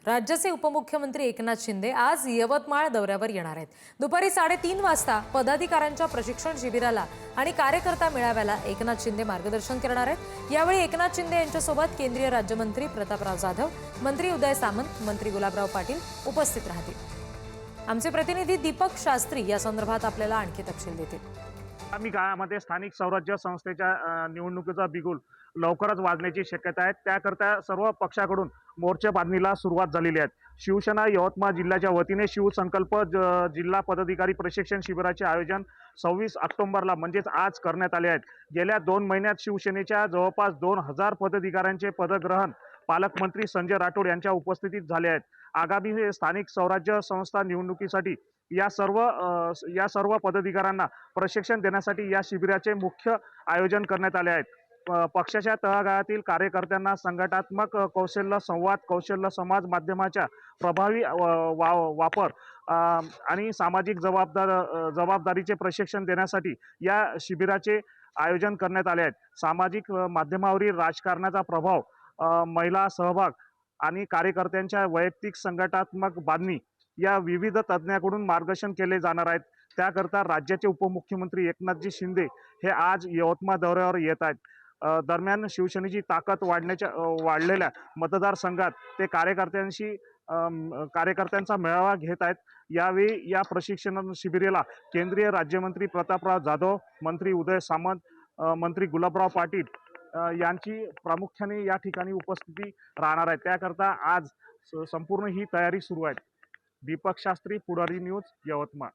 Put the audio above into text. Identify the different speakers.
Speaker 1: राज्याचे उपमुख्यमंत्री एकनाथ शिंदे आज यवतमाळ दौऱ्यावर येणार आहेत। दुपारी 3:30 वाजता पदाधिकाऱ्यांच्या प्रशिक्षण शिबिराला आणि कार्यकर्ता मेळाव्याला एकनाथ शिंदे मार्गदर्शन करणार आहेत। यावेळी एकनाथ शिंदे यांच्यासोबत केंद्रीय राज्यमंत्री प्रतापराव जाधव, मंत्री उदय सामंत, मंत्री गुलाबराव पाटील उपस्थित राहतील। आमचे प्रतिनिधी दीपक शास्त्री या संदर्भात आपल्याला आणखी तपशील देतील।
Speaker 2: आगामी काळामध्ये स्थानिक स्वराज्य संस्थेच्या निवडणुकीचा बिगुल लवकरच वाजण्याची शक्यता आहे। त्याकरता सर्व पक्षाकडून मोर्चे बांधणीला सुरुवात झालेली आहे। शिवसेना यवतमाळ जिल्ह्याच्या वतीने शिवसंकल्प जिल्हा पदाधिकारी प्रशिक्षण शिबिराचे आयोजन 26 ऑक्टोबरला म्हणजेच आज करण्यात आले आहे। गेल्या 2 महिन्यात शिवसेनेच्या जवळपास 2000 पदाधिकाऱ्यांचे पदग्रहण पालकमंत्री संजय राठोड यांच्या उपस्थितीत झाले आहेत। आगामी स्थानिक स्वराज्य संस्था निवडणुकीसाठी या सर्व पदाधिकाऱ्यांना प्रशिक्षण देण्यासाठी या शिबिराचे मुख्य आयोजन करण्यात आले आहे। पक्षाच्या तळागाळातील कार्यकर्त्यांना संघटनात्मक कौशल्य, संवाद कौशल्य, समाज माध्यमाच्या प्रभावी वापर आणि सामाजिक जबाबदारीचे प्रशिक्षण देण्यासाठी या शिबिराचे आयोजन करण्यात आले आहे। सामाजिक माध्यमावरील राजकारणाचा प्रभाव, महिला सहभाग आणि कार्यकर्त्यांच्या वैयक्तिक संघटनात्मक बांधणी या विविध तज्ज्ञांकडून मार्गदर्शन केले जाणार आहेत। त्याकरता राज्याचे उपमुख्यमंत्री एकनाथजी शिंदे हे आज यवतमाळ दौऱ्यावर येत आहेत। दरम्यान शिवसेनेची ताकद वाढलेल्या मतदारसंघात ते कार्यकर्त्यांचा मेळावा घेत आहेत। यावेळी या प्रशिक्षण शिबिराला केंद्रीय राज्यमंत्री प्रतापराव जाधव, मंत्री उदय सामंत, मंत्री गुलाबराव पाटील यांची प्रामुख्याने या ठिकाणी उपस्थिती राहणार आहे। त्याकरता आज संपूर्ण ही तयारी सुरू आहे। दीपक शास्त्री, पुढारी न्यूज, यवतमाळ।